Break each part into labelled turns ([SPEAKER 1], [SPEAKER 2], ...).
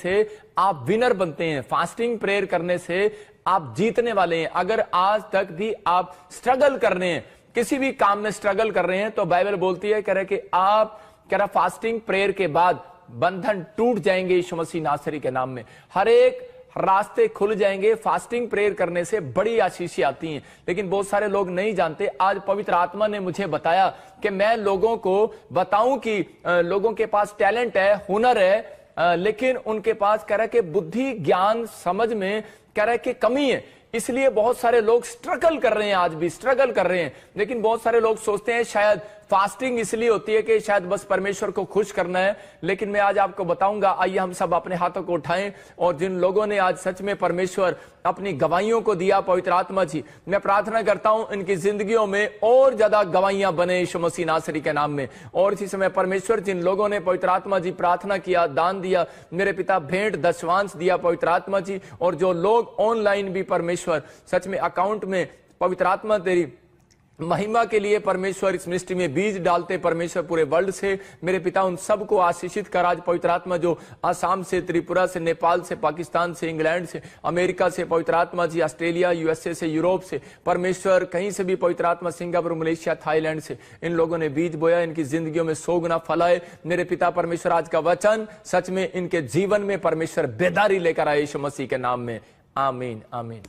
[SPEAKER 1] से आप विनर बनते हैं, फास्टिंग प्रेयर करने से आप जीतने वाले हैं। अगर आज तक भी आप स्ट्रगल कर रहे हैं, किसी भी काम में स्ट्रगल कर रहे हैं, तो बाइबल बोलती है कह रहे कि आप कह रहा फास्टिंग प्रेयर के बाद बंधन टूट जाएंगे यीशु मसीह नासरी के नाम में। हर एक रास्ते खुल जाएंगे। फास्टिंग प्रेयर करने से बड़ी आशीषें आती हैं, लेकिन बहुत सारे लोग नहीं जानते। आज पवित्र आत्मा ने मुझे बताया कि मैं लोगों को बताऊं कि लोगों के पास टैलेंट है, हुनर है, लेकिन उनके पास कह रहा कि बुद्धि ज्ञान समझ में कह रहा कि कमी है। इसलिए बहुत सारे लोग स्ट्रगल कर रहे हैं, आज भी स्ट्रगल कर रहे हैं। लेकिन बहुत सारे लोग सोचते हैं शायद फास्टिंग इसलिए होती है कि शायद बस परमेश्वर को खुश करना है। लेकिन मैं आज आपको बताऊंगा, आइए हम सब अपने हाथों को उठाएं। और जिन लोगों ने आज सच में परमेश्वर अपनी गवाहियों को दिया, पवित्र आत्मा जी, मैं प्रार्थना करता हूं इनकी जिंदगियों में और ज्यादा गवाहियां बने यीशु मसीह नासरी के नाम में। और इसी समय परमेश्वर जिन लोगों ने पवित्र आत्मा जी प्रार्थना किया, दान दिया, मेरे पिता भेंट दशवांश दिया पवित्र आत्मा जी, और जो लोग ऑनलाइन भी परमेश्वर सच में अकाउंट में पवित्र आत्मा तेरी महिमा के लिए परमेश्वर इस मिनिस्ट्री में बीज डालते परमेश्वर पूरे वर्ल्ड से, मेरे पिता उन सबको आशीषित कर। आज पवित्र आत्मा जो आसाम से, त्रिपुरा से, नेपाल से, पाकिस्तान से, इंग्लैंड से, अमेरिका से, पवित्र आत्मा जी ऑस्ट्रेलिया, यूएसए से, यूरोप से, परमेश्वर कहीं से भी पवित्र आत्मा, सिंगापुर, मलेशिया, थाईलैंड से इन लोगों ने बीज बोया, इनकी जिंदगियों में 100 गुना फल आए। मेरे पिता परमेश्वर आज का वचन सच में इनके जीवन में परमेश्वर बेदारी लेकर आए यीशु मसीह के नाम में। आमीन आमीन।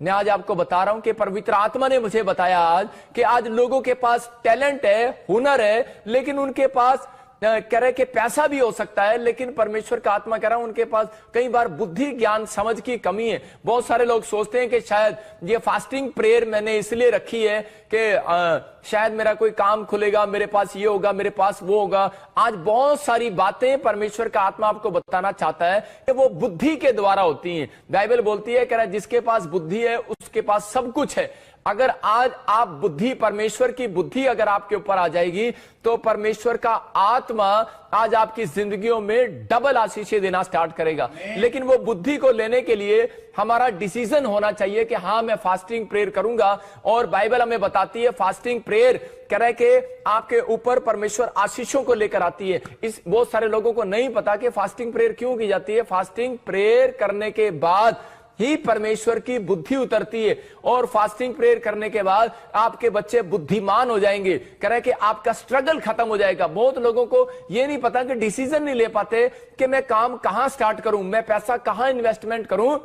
[SPEAKER 1] मैं आज आपको बता रहा हूं कि पवित्र आत्मा ने मुझे बताया आज कि आज लोगों के पास टैलेंट है, हुनर है, लेकिन उनके पास कह रहे कि पैसा भी हो सकता है, लेकिन परमेश्वर का आत्मा कह रहा हूं उनके पास कई बार बुद्धि ज्ञान समझ की कमी है। बहुत सारे लोग सोचते हैं कि शायद ये फास्टिंग प्रेयर मैंने इसलिए रखी है कि शायद मेरा कोई काम खुलेगा, मेरे पास ये होगा, मेरे पास वो होगा। आज बहुत सारी बातें परमेश्वर का आत्मा आपको बताना चाहता है कि वो बुद्धि के द्वारा होती हैं। बाइबल बोलती है कह रहा जिसके पास बुद्धि है उसके पास सब कुछ है। अगर आज आप बुद्धि, परमेश्वर की बुद्धि अगर आपके ऊपर आ जाएगी, तो परमेश्वर का आत्मा आज आपकी जिंदगियों में डबल आशीषें देना स्टार्ट करेगा। लेकिन वो बुद्धि को लेने के लिए हमारा डिसीजन होना चाहिए कि हाँ मैं फास्टिंग प्रेयर करूंगा। और बाइबल हमें बताती है फास्टिंग प्रेयर कह रहा है कि आपके ऊपर परमेश्वर आशीषों को लेकर आती है। इस बहुत सारे लोगों को नहीं पता कि फास्टिंग प्रेयर क्यों की जाती है। फास्टिंग प्रेयर करने के बाद ही परमेश्वर की बुद्धि उतरती है, और फास्टिंग प्रेयर करने के बाद आपके बच्चे बुद्धिमान हो जाएंगे। कह रहे कि आपका स्ट्रगल खत्म हो जाएगा। बहुत लोगों को यह नहीं पता कि डिसीजन नहीं ले पाते कि मैं काम कहां स्टार्ट करूं, मैं पैसा कहां इन्वेस्टमेंट करूं,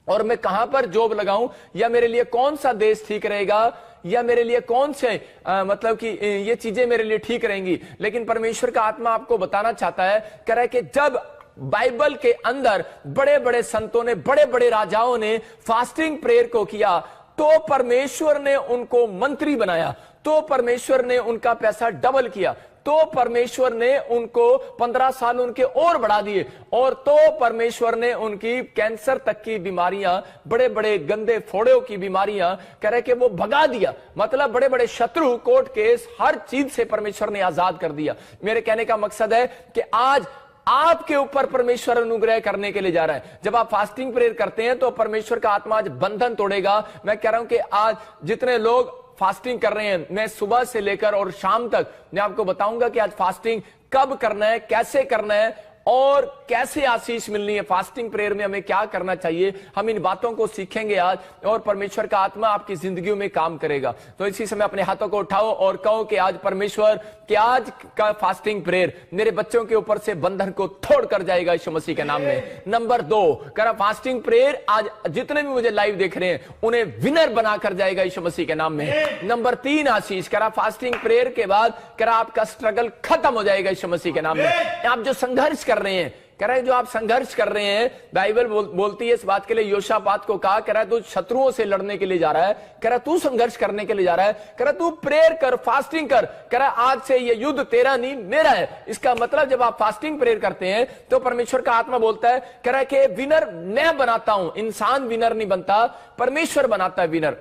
[SPEAKER 1] और मैं कहां पर जॉब लगाऊं, या मेरे लिए कौन सा देश ठीक रहेगा, या मेरे लिए कौन से मतलब कि ये चीजें मेरे लिए ठीक रहेंगी। लेकिन परमेश्वर का आत्मा आपको बताना चाहता है, कह रहा है कि जब बाइबल के अंदर बड़े बड़े संतों ने, बड़े बड़े राजाओं ने फास्टिंग प्रेयर को किया, तो परमेश्वर ने उनको मंत्री बनाया, तो परमेश्वर ने उनका पैसा डबल किया, तो परमेश्वर ने उनको 15 साल उनके और बढ़ा दिए, और तो परमेश्वर ने उनकी कैंसर तक की बीमारियां, बड़े बड़े गंदे फोड़ों की बीमारियां कह रहे कि वो भगा दिया। मतलब बड़े बड़े शत्रु, कोर्ट केस, हर चीज से परमेश्वर ने आजाद कर दिया। मेरे कहने का मकसद है कि आज आपके ऊपर परमेश्वर अनुग्रह करने के लिए जा रहा है। जब आप फास्टिंग प्रेयर करते हैं तो परमेश्वर का आत्मा आज बंधन तोड़ेगा। मैं कह रहा हूं कि आज जितने लोग फास्टिंग कर रहे हैं, मैं सुबह से लेकर और शाम तक मैं आपको बताऊंगा कि आज फास्टिंग कब करना है, कैसे करना है, और कैसे आशीष मिलनी है। फास्टिंग प्रेयर में हमें क्या करना चाहिए, हम इन बातों को सीखेंगे आज, और परमेश्वर का आत्मा आपकी जिंदगियों में काम करेगा। तो इसी समय अपने हाथों को उठाओ और कहो कि आज परमेश्वर, कि आज का फास्टिंग प्रेयर मेरे बच्चों के ऊपर से बंधन को तोड़ कर जाएगा यीशु मसीह के नाम में। नंबर 2, कह फास्टिंग प्रेयर आज जितने भी मुझे लाइव देख रहे हैं उन्हें विनर बनाकर जाएगा यीशु मसीह के नाम में। नंबर 3 आशीष, कह फास्टिंग प्रेयर के बाद कह आपका स्ट्रगल खत्म हो जाएगा यीशु मसीह के नाम में। आप जो संघर्ष कर रहे हैं, कह रहा है जो आप संघर्ष कर रहे हैं, बाइबल बोलती है इस बात के लिए, योशापात को कहा, कह रहा है तू शत्रुओं से लड़ने के लिए जा रहा है, कह रहा तू संघर्ष करने के लिए जा रहा है, कह रहा तू प्रेयर कर, फास्टिंग कर, कह रहा आज से ये युद्ध तेरा नहीं मेरा है। इसका मतलब जब आप फास्टिंग प्रेयर करते हैं तो परमेश्वर का आत्मा बोलता है, कह रहा है कि विनर मैं बनाता हूं। इंसान विनर नहीं बनता, परमेश्वर बनाता है विनर।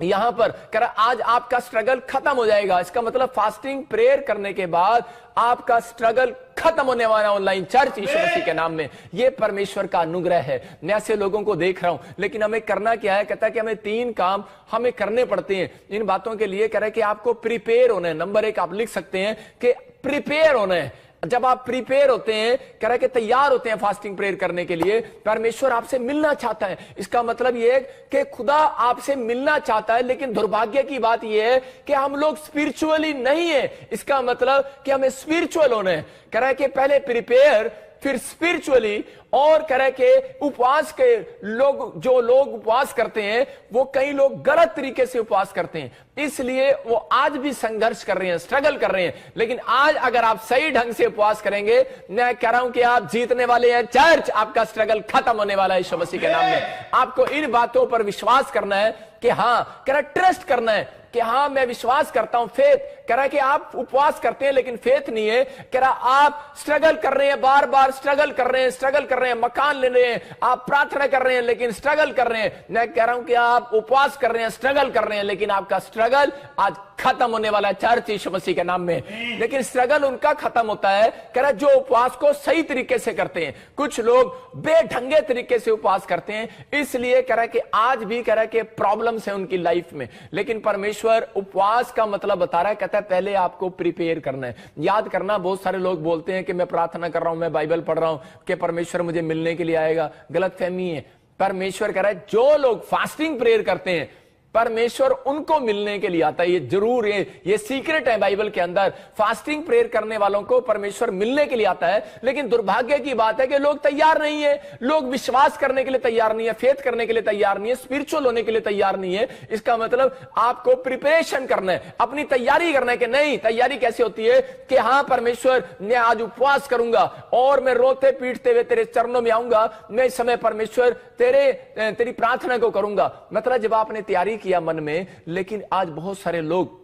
[SPEAKER 1] यहां पर कह रहा आज आपका स्ट्रगल खत्म हो जाएगा। इसका मतलब फास्टिंग प्रेयर करने के बाद आपका स्ट्रगल खत्म होने वाला ऑनलाइन चर्च यीशु मसीह के नाम में। यह परमेश्वर का अनुग्रह है। मैं ऐसे लोगों को देख रहा हूं, लेकिन हमें करना क्या है, कहता है कि हमें 3 काम हमें करने पड़ते हैं इन बातों के लिए। कह रहा है कि आपको प्रिपेयर होना है। नंबर 1 आप लिख सकते हैं कि प्रिपेयर होना है। जब आप प्रिपेयर होते हैं, कह रहे कि तैयार होते हैं फास्टिंग प्रेयर करने के लिए, परमेश्वर आपसे मिलना चाहता है। इसका मतलब यह है कि खुदा आपसे मिलना चाहता है, लेकिन दुर्भाग्य की बात यह है कि हम लोग स्पिरिचुअली नहीं है। इसका मतलब कि हमें स्पिरिचुअल होना है। कह रहा है कि पहले प्रिपेयर, फिर स्पिरिचुअली, और कह रहे कि उपवास के लोग, जो लोग उपवास करते हैं, वो कई लोग गलत तरीके से उपवास करते हैं, इसलिए वो आज भी संघर्ष कर रहे हैं, स्ट्रगल कर रहे हैं। लेकिन आज अगर आप सही ढंग से उपवास करेंगे, मैं कह रहा हूं कि आप जीतने वाले हैं। चर्च, आपका स्ट्रगल खत्म होने वाला है यीशु मसीह के नाम में। आपको इन बातों पर विश्वास करना है कि हाँ, कह रहा ट्रस्ट करना है कि हाँ मैं विश्वास करता हूं, फेथ। कह रहा है कि आप उपवास करते हैं लेकिन फेथ नहीं है। कह रहा आप स्ट्रगल कर रहे हैं, बार बार स्ट्रगल कर रहे हैं, मकान ले रहे हैं, आप प्रार्थना कर रहे हैं लेकिन स्ट्रगल कर रहे हैं। मैं कह रहा हूं कि आप उपवास कर रहे हैं, स्ट्रगल कर रहे हैं, लेकिन आपका स्ट्रगल आज खत्म होने वाला है चर्च यीशु मसीह के नाम में। लेकिन स्ट्रगल उनका खत्म होता है, कह रहा जो उपवास को सही तरीके से करते हैं। कुछ लोग बेढंगे तरीके से उपवास करते हैं, इसलिए कह रहा कि आज भी कह रहा कि प्रॉब्लम्स है उनकी लाइफ में। लेकिन परमेश्वर उपवास का मतलब बता रहा है, कहता है पहले आपको प्रिपेयर करना है। याद करना, बहुत सारे लोग बोलते हैं कि मैं प्रार्थना कर रहा हूं, मैं बाइबल पढ़ रहा हूं कि परमेश्वर मुझे मिलने के लिए आएगा। गलतफहमी है। परमेश्वर कह रहा है जो लोग फास्टिंग प्रेयर करते हैं, परमेश्वर उनको मिलने के लिए आता है। ये जरूर ये सीक्रेट है बाइबल के अंदर। फास्टिंग प्रेयर करने वालों को परमेश्वर मिलने के लिए आता है। लेकिन दुर्भाग्य की बात है कि लोग तैयार नहीं है, लोग विश्वास करने के लिए तैयार नहीं है, फेथ करने के लिए तैयार नहीं है, स्पिरिचुअल होने के लिए तैयार नहीं है। इसका मतलब आपको प्रिपरेशन करना है, अपनी तैयारी करना है। कि नहीं, तैयारी कैसे होती है कि हाँ परमेश्वर मैं आज उपवास करूंगा और मैं रोते पीटते हुए तेरे चरणों में आऊंगा, मैं इस समय परमेश्वर तेरी प्रार्थना को करूंगा। मतलब जब आपने तैयारी किया मन में, लेकिन आज बहुत सारे लोग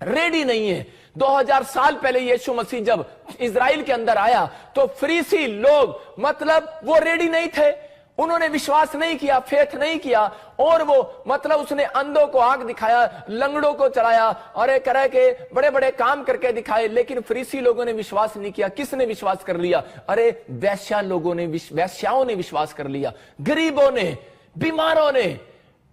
[SPEAKER 1] रेडी नहीं है। 2000 साल पहले यीशु मसीह जब इजराइल के अंदर आया तो फरीसी लोग मतलब वो रेडी नहीं थे, उन्होंने विश्वास नहीं किया, फेथ नहीं किया, और वो मतलब उसने अंधों को आंख दिखाया, लंगड़ों को चलाया, और एक तरह के बड़े बड़े काम करके दिखाए। लेकिन फरीसी लोगों ने विश्वास नहीं किया। किसने विश्वास कर लिया? अरे वेश्याओं ने विश्वास कर लिया, गरीबों ने, बीमारों ने,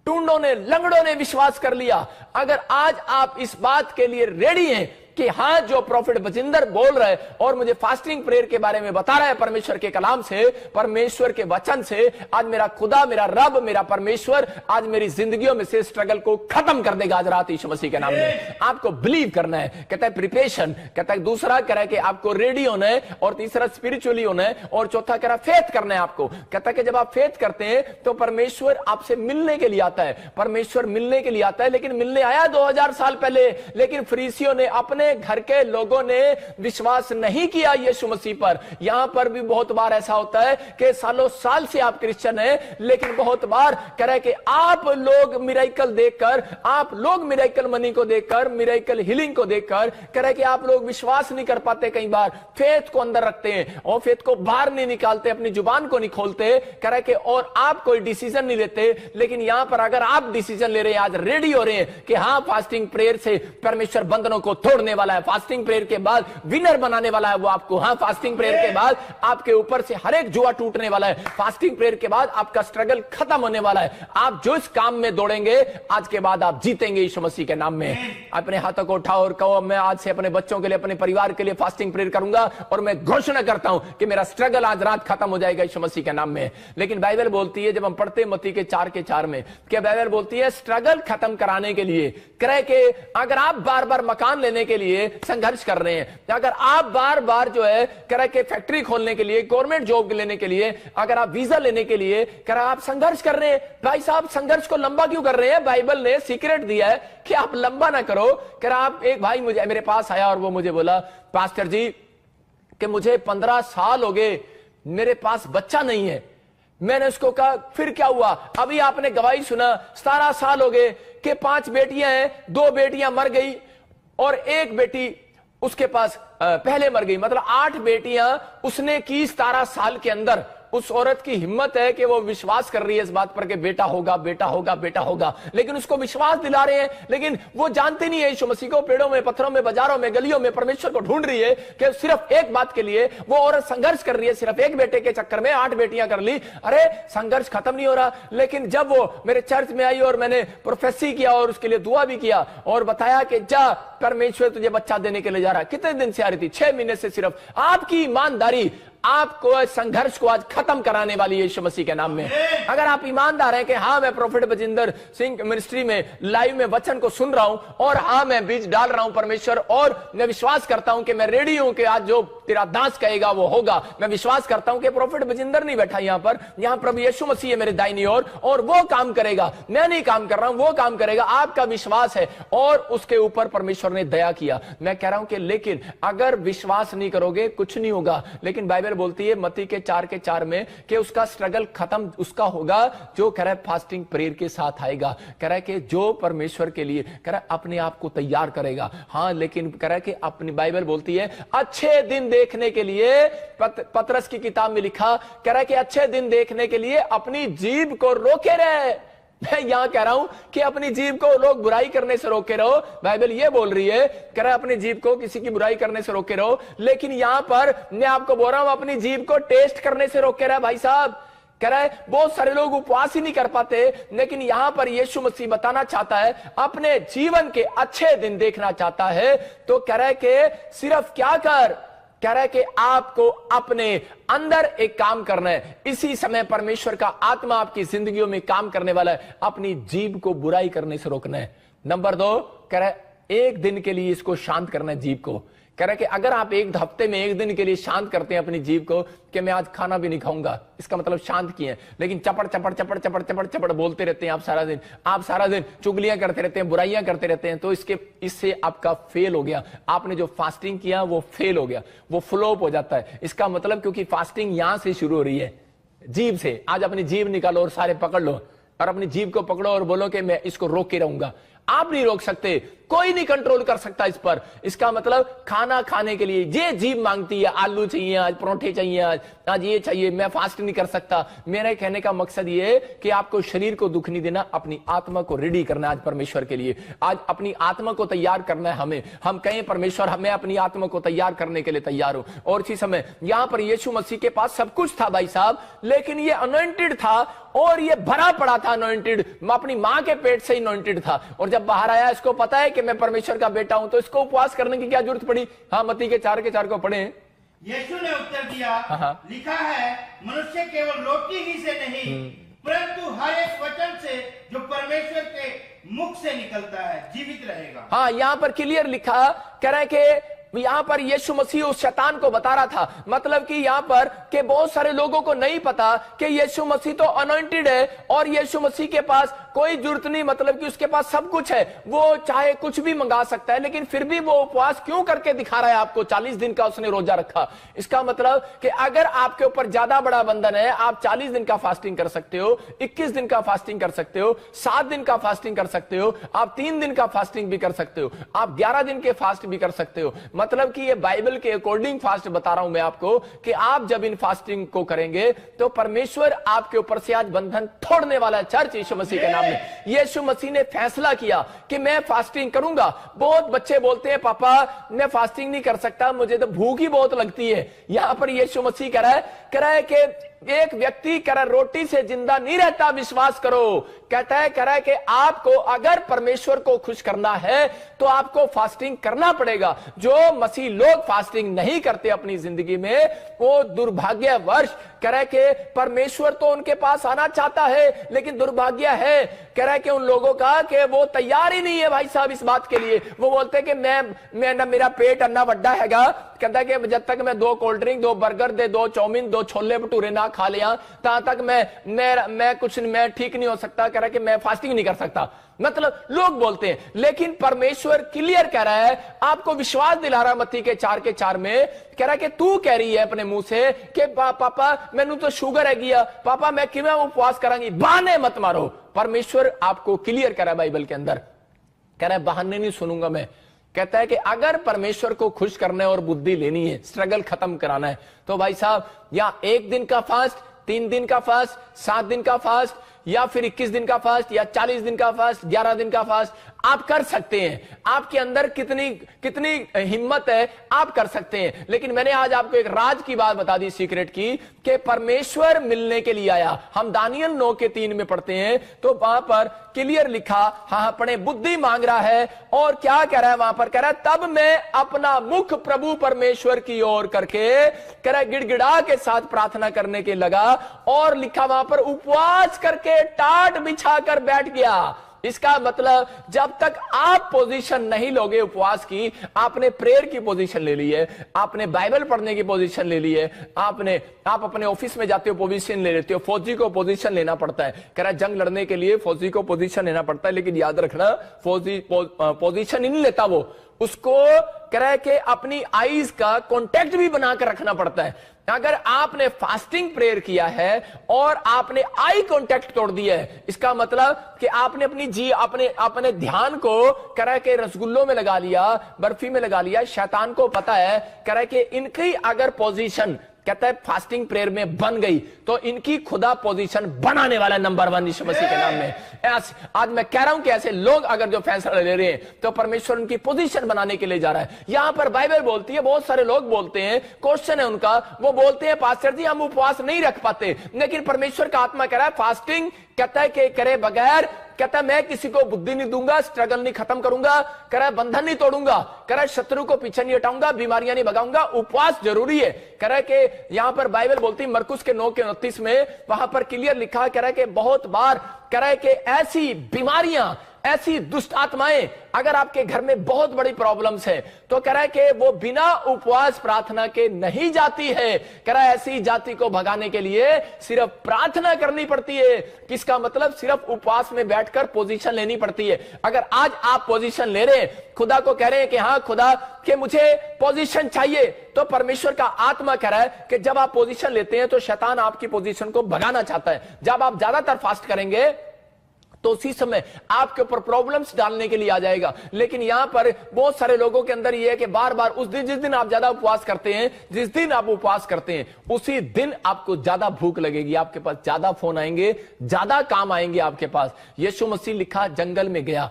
[SPEAKER 1] टूंडों ने, लंगड़ों ने विश्वास कर लिया। अगर आज आप इस बात के लिए रेडी हैं कि हाँ जो प्रॉफिट बजिंदर बोल रहा है और मुझे फास्टिंग प्रेयर के बारे में बता रहा है परमेश्वर के कलाम से, परमेश्वर के वचन से, आज मेरा खुदा, मेरा रब, मेरा परमेश्वर आज मेरी जिंदगियों में से स्ट्रगल को खत्म कर देगा आज रात यीशु मसीह के नाम में। आपको बिलीव करना है। कहता है प्रिपरेशन, कहता है दूसरा कह रहा है कि आपको रेडी होना है, और तीसरा स्पिरिचुअली होना है, और चौथा कह रहा है फेथ करना है आपको। कहता है कि जब आप फेथ करते हैं तो परमेश्वर आपसे मिलने के लिए आता है। परमेश्वर मिलने के लिए आता है, लेकिन मिलने आया 2000 साल पहले, लेकिन फरीसियों ने, अपने घर के लोगों ने विश्वास नहीं किया यीशु मसीह पर। यहां पर भी बहुत बार ऐसा होता है कि सालों साल से आप क्रिश्चियन हैं, लेकिन बहुत बार कह रहे कि आप लोग मिरेकल देखकर, आप लोग मिरेकल मनी को देखकर, मिरेकल हीलिंग को देखकर कह रहे कि आप लोग विश्वास नहीं कर पाते। कई बार फेथ को अंदर रखते हैं और फेथ को बाहर नहीं निकालते, अपनी जुबान को नहीं खोलते, कह रहे कि और आप कोई डिसीजन नहीं लेते। लेकिन यहां पर अगर आप डिसीजन ले रहे हैं, आज रेडी हो रहे हैं कि हाँ फास्टिंग प्रेयर से परमेश्वर बंधनों को तोड़ने वाला है, फास्टिंग प्रेयर के बाद विनर बनाने वाला है वो आपको। हाँ, फास्टिंग प्रेयर के बाद आपके ऊपर से हर एक जुआ टूटने वाला है। फास्टिंग प्रेयर के बाद आपका स्ट्रगल खत्म होने वाला है। आप जो इस काम में दौड़ेंगे, आज के बाद आप जीतेंगे यीशु मसीह के नाम में। अपने हाथों को उठाओ और कहो, मैं आज से अपने बच्चों के लिए, अपने परिवार के लिए फास्टिंग प्रेयर करूंगा, और मैं घोषणा करता हूं कि मेरा स्ट्रगल आज रात खत्म हो जाएगा यीशु मसीह के नाम में। लेकिन बाइबल बोलती है, जब हम पढ़ते हैं मत्ती के 4:4 में, कि बाइबल बोलती है स्ट्रगल खत्म कराने के लिए, कह के अगर आप बार बार मकान लेने के लिए संघर्ष कर रहे हैं, अगर आप बार बार जो है कह के फैक्ट्री खोलने के लिए, गवर्नमेंट जॉब लेने के लिए, अगर आप वीजा लेने के लिए कह आप संघर्ष कर रहे हैं, भाई साहब संघर्ष को लंबा क्यों कर रहे हैं? बाइबल ने सीक्रेट दिया है कि आप लंबा ना करो। कह आप, एक भाई मुझे मेरे पास आया और वो मुझे बोला, पास्टर जी कि मुझे 15 साल हो गए, मेरे पास बच्चा नहीं है। मैंने उसको कहा फिर क्या हुआ? अभी आपने गवाही सुना, 17 साल हो गए कि 5 बेटियां हैं, 2 बेटियां मर गई और 1 बेटी उसके पास पहले मर गई। मतलब 8 बेटियां उसने की 17 साल के अंदर, उस औरत की हिम्मत है कि वो विश्वास कर रही है इस बात पर कि बेटा होगा, बेटा होगा, बेटा होगा, लेकिन उसको विश्वास दिला रहे हैं, लेकिन वो जानते नहीं है यीशु मसीह को। पेड़ों में, पत्थरों में, बाजारों में, गलियों में परमेश्वर को ढूंढ रही है कि सिर्फ एक बात के लिए वो औरत संघर्ष कर रही है, सिर्फ एक बेटे के चक्कर में 8 बेटियां कर ली। अरे संघर्ष खत्म नहीं हो रहा। लेकिन जब वो मेरे चर्च में आई और मैंने प्रोफेसी किया और उसके लिए दुआ भी किया और बताया कि जा परमेश्वर तुझे बच्चा देने के लिए जा रहा है। कितने दिन से आ रही थी? 6 महीने से। सिर्फ आपकी ईमानदारी आपको संघर्ष को आज खत्म कराने वाली है यीशु मसीह के नाम में। अगर आप ईमानदार हैं कि हाँ मैं प्रोफेट बजिंदर सिंह मिनिस्ट्री में लाइव में वचन को सुन रहा हूं और हाँ मैं बीज डाल रहा हूं परमेश्वर, और मैं विश्वास करता हूं कि मैं रेडी हूं कि आज जो तेरा दास कहेगा वो होगा। मैं विश्वास करता हूं कि प्रोफेट बजिंदर नहीं बैठा यहां पर, यहां प्रभु यीशु मसीह है मेरे दाहिनी ओर और वो काम करेगा। मैं नहीं काम कर रहा हूं, वो काम करेगा। आपका विश्वास है और उसके ऊपर परमेश्वर ने दया किया। मैं कह रहा हूं कि लेकिन अगर विश्वास नहीं करोगे कुछ नहीं होगा। लेकिन बाइबल बोलती है मत्ती के 4:4 में कि उसका स्ट्रगल खत्म उसका होगा जो कह रहा है फास्टिंग प्रेयर के साथ आएगा। कह रहा है कि जो परमेश्वर के लिए कह रहा है अपने आप को तैयार करेगा। हाँ लेकिन कह रहा है कि अपनी बाइबल बोलती है अच्छे दिन देखने के लिए, पतरस की किताब में लिखा, कह रहा है कि अच्छे दिन देखने के लिए अपनी जीभ को रोके रहे। मैं यहां कह रहा हूं कि अपनी जीभ को लोग बुराई करने से रोके रहो। बाइबल ये बोल रही है, कह रहा है अपनी जीभ को किसी की बुराई करने से रोके रहो। लेकिन यहां पर मैं आपको बोल रहा हूं अपनी जीभ को टेस्ट करने से रोके रहे। भाई साहब कह रहा है बहुत सारे लोग उपवास ही नहीं कर पाते, लेकिन यहां पर यीशु मसीह बताना चाहता है अपने जीवन के अच्छे दिन देखना चाहता है। तो कह रहा है कि सिर्फ क्या कर, कह रहा है कि आपको अपने अंदर एक काम करना है। इसी समय परमेश्वर का आत्मा आपकी जिंदगियों में काम करने वाला है। अपनी जीभ को बुराई करने से रोकना है। नंबर 2 कह रहा है एक दिन के लिए इसको शांत करना है जीभ को। कह रहा है कि अगर आप एक हफ्ते में एक दिन के लिए शांत करते हैं अपनी जीभ को कि मैं आज खाना भी नहीं खाऊंगा, इसका मतलब शांत किए, लेकिन चपड़ चपड़ चपड़ चपड़ चपड़ चपड़ बोलते रहते हैं आप सारा दिन चुगलियां करते रहते हैं, बुराइयां करते रहते हैं, तो इससे आपका फेल हो गया। आपने जो फास्टिंग किया वो फेल हो गया, वो फ्लॉप हो जाता है। इसका मतलब क्योंकि फास्टिंग यहां से शुरू हो रही है, जीभ से। आज अपनी जीभ निकालो और सारे पकड़ लो और अपनी जीभ को पकड़ो और बोलो कि मैं इसको रोक के रहूंगा। आप नहीं रोक सकते, कोई नहीं कंट्रोल कर सकता इस पर। इसका मतलब खाना खाने के लिए ये जीभ मांगती है, आलू चाहिए आज, परोठे चाहिए आज ये चाहिए, मैं फास्ट नहीं कर सकता। मेरे कहने का मकसद ये है कि आपको शरीर को दुख नहीं देना, अपनी आत्मा को रेडी करना है आज परमेश्वर के लिए। आज अपनी आत्मा को तैयार करना है हमें। हम कहें परमेश्वर हमें अपनी आत्मा को तैयार करने के लिए तैयार हो। और इसी समय यहां पर यीशु मसीह के पास सब कुछ था भाई साहब, लेकिन ये अनॉइंटेड था और ये भरा पड़ा था अनॉइंटेड, अपनी मां के पेट से अनॉइंटेड था। और जब बाहर आया इसको पता है कि मैं परमेश्वर का बेटा हूं, तो इसको उपवास करने की क्या जरूरत पड़ी? हाँ मत्ती के 4:4 को पढ़े।
[SPEAKER 2] यीशु ने उत्तर दिया, लिखा है मनुष्य केवल रोटी ही से नहीं परंतु हर एक वचन से जो परमेश्वर के मुख से निकलता है जीवित रहेगा। हाँ
[SPEAKER 1] यहां पर क्लियर लिखा, कह रहा है कि यहां पर यीशु मसीह उस शैतान को बता रहा था, मतलब कि यहां पर के बहुत सारे लोगों को नहीं पता कि यीशु मसीह तो अनॉइंटेड है और यीशु मसीह के पास कोई जरूरत नहीं, मतलब कि उसके पास सब कुछ है, वो चाहे कुछ भी मंगा सकता है, लेकिन फिर भी वो उपवास क्यों करके दिखा रहा है आपको? 40 दिन का उसने रोजा रखा। इसका मतलब कि अगर आपके ऊपर ज्यादा बड़ा बंधन है, आप 40 दिन का फास्टिंग कर सकते हो, 21 दिन का फास्टिंग कर सकते हो, 7 दिन का फास्टिंग कर सकते हो, आप 3 दिन का फास्टिंग भी कर सकते हो, आप 11 दिन के फास्ट भी कर सकते हो। मतलब कि ये बाइबल के अकॉर्डिंग फास्ट बता रहा हूं मैं आपको कि आप जब इन फास्टिंग को करेंगे तो परमेश्वर आपके ऊपर से आज बंधन तोड़ने वाला है। चर्च यीशु मसीह के नाम में यीशु मसीह ने फैसला किया कि मैं फास्टिंग करूंगा। बहुत बच्चे बोलते हैं पापा मैं फास्टिंग नहीं कर सकता, मुझे तो भूख ही बहुत लगती है। यहां पर यीशु मसीह कह रहा है कि एक व्यक्ति कह रहा रोटी से जिंदा नहीं रहता, विश्वास करो। कह रहा है कि आपको अगर परमेश्वर को खुश करना है तो आपको फास्टिंग करना पड़ेगा। जो मसीह लोग फास्टिंग नहीं करते अपनी जिंदगी में वो दुर्भाग्यवश, कह रहा है कि परमेश्वर तो उनके पास आना चाहता है, लेकिन दुर्भाग्य है कह रहा है कि उन लोगों का कि वो तैयार ही नहीं है भाई साहब इस बात के लिए। वो बोलते हैं कि मैं ना मेरा पेट अन्ना वड्डा हैगा, कहता है कि जब तक मैं 2 कोल्ड ड्रिंक, 2 बर्गर दे, 2 चाउमीन, 2 छोले भटूरे ना खा लिया तब तक मैं ठीक नहीं हो सकता। कह रहा है कि मैं फास्टिंग नहीं कर सकता। मतलब लोग बोलते हैं, लेकिन परमेश्वर क्लियर कह रहा है, आपको विश्वास दिला रहा है मत्ती के 4:4 में। कह रहा है कि तू कह रही है अपने मुंह से कि पापा मैनू तो शुगर है गया, पापा मैं किवें उपवास करांगी, बहाने मत मारो। परमेश्वर आपको क्लियर कह रहा है बाइबल के अंदर, कह रहा है बहाने नहीं सुनूंगा मैं। कहता है कि अगर परमेश्वर को खुश करना है और बुद्धि लेनी है, स्ट्रगल खत्म कराना है, तो भाई साहब या 1 दिन का फास्ट 3 दिन का फास्ट, 7 दिन का फास्ट, या फिर 21 दिन का फास्ट, या 40 दिन का फास्ट, 11 दिन का फास्ट आप कर सकते हैं। आपके अंदर कितनी हिम्मत है आप कर सकते हैं। लेकिन मैंने आज आपको एक राज की बात बता दी, सीक्रेट की, कि परमेश्वर मिलने के लिए आया। हम दानियल 9:3 में पढ़ते हैं तो वहां पर क्लियर लिखा, हाँ पढ़े, बुद्धि मांग रहा है और क्या कह रहा है वहां पर, कह रहा है तब मैं अपना मुख प्रभु परमेश्वर की ओर करके, कह रहा है गिड़गिड़ा के साथ प्रार्थना करने के लगा, और लिखा वहां पर उपवास करके टाट बिछाकर बैठ गया। इसका मतलब जब तक आप पोजीशन नहीं लोगे उपवास की, आपने प्रेयर की पोजीशन ले ली है, आपने बाइबल पढ़ने की पोजीशन ले ली है, आप अपने ऑफिस में जाते हो पोजीशन ले लेते हो। फौजी को पोजीशन लेना पड़ता है, कह रहा है जंग लड़ने के लिए फौजी को पोजीशन लेना पड़ता है, लेकिन याद रखना फौजी पोजीशन ही नहीं लेता, वो उसको कह रहा है कि अपनी आईज का कांटेक्ट भी बनाकर रखना पड़ता है। अगर आपने फास्टिंग प्रेयर किया है और आपने आई कांटेक्ट तोड़ दिया है, इसका मतलब कि आपने अपने ध्यान को कह रहा है कि रसगुल्लों में लगा लिया, बर्फी में लगा लिया। शैतान को पता है, कह रहा है कि इनकी अगर पोजीशन कहता है फास्टिंग प्रेयर में बन गई तो इनकी खुदा पोजीशन बनाने वाला नंबर 1 यीशु मसीह के नाम में। आज मैं कह रहा हूं कि ऐसे लोग अगर जो फैसला ले रहे हैं तो परमेश्वर उनकी पोजीशन बनाने के लिए जा रहा है। यहां पर बाइबल बोलती है, बहुत सारे लोग बोलते हैं, क्वेश्चन है उनका, वो बोलते हैं पास्टर जी हम उपवास नहीं रख पाते, लेकिन परमेश्वर का आत्मा कह रहा है फास्टिंग कहता है कि करे बगैर, कहता है मैं किसी को बुद्धि नहीं दूंगा, स्ट्रगल नहीं खत्म करूंगा, कह रहा है बंधन नहीं तोड़ूंगा, कह रहा है शत्रु को पीछे नहीं हटाऊंगा, बीमारियां नहीं भगाऊंगा, उपवास जरूरी है। कह रहा है कि यहां पर बाइबल बोलती है मरकुस के 9:29 में, वहां पर क्लियर लिखा है, कह रहा है कि बहुत बार कह रहा है कि ऐसी बीमारियां, ऐसी दुष्ट आत्माएं अगर आपके घर में बहुत बड़ी प्रॉब्लम्स है तो कह रहा है कि वो बिना उपवास प्रार्थना के नहीं जाती है। कह रहा है ऐसी जाति को भगाने के लिए सिर्फ प्रार्थना करनी पड़ती है। किसका मतलब, सिर्फ उपवास में बैठकर पोजीशन लेनी पड़ती है। अगर आज आप पोजीशन ले रहे हैं, खुदा को कह रहे हैं कि हाँ खुदा कि मुझे पोजीशन चाहिए, तो परमेश्वर का आत्मा कह रहा है कि जब आप पोजीशन लेते हैं तो शैतान आपकी पोजीशन को भगाना चाहता है। जब आप ज्यादातर फास्ट करेंगे तो उसी समय आपके ऊपर प्रॉब्लम्स डालने के लिए आ जाएगा। लेकिन यहां पर बहुत सारे लोगों के अंदर यह है कि बार बार उस दिन, जिस दिन आप ज्यादा उपवास करते हैं, जिस दिन आप उपवास करते हैं उसी दिन आपको ज्यादा भूख लगेगी, आपके पास ज्यादा फोन आएंगे, ज्यादा काम आएंगे आपके पास। यीशु मसीह लिखा जंगल में गया,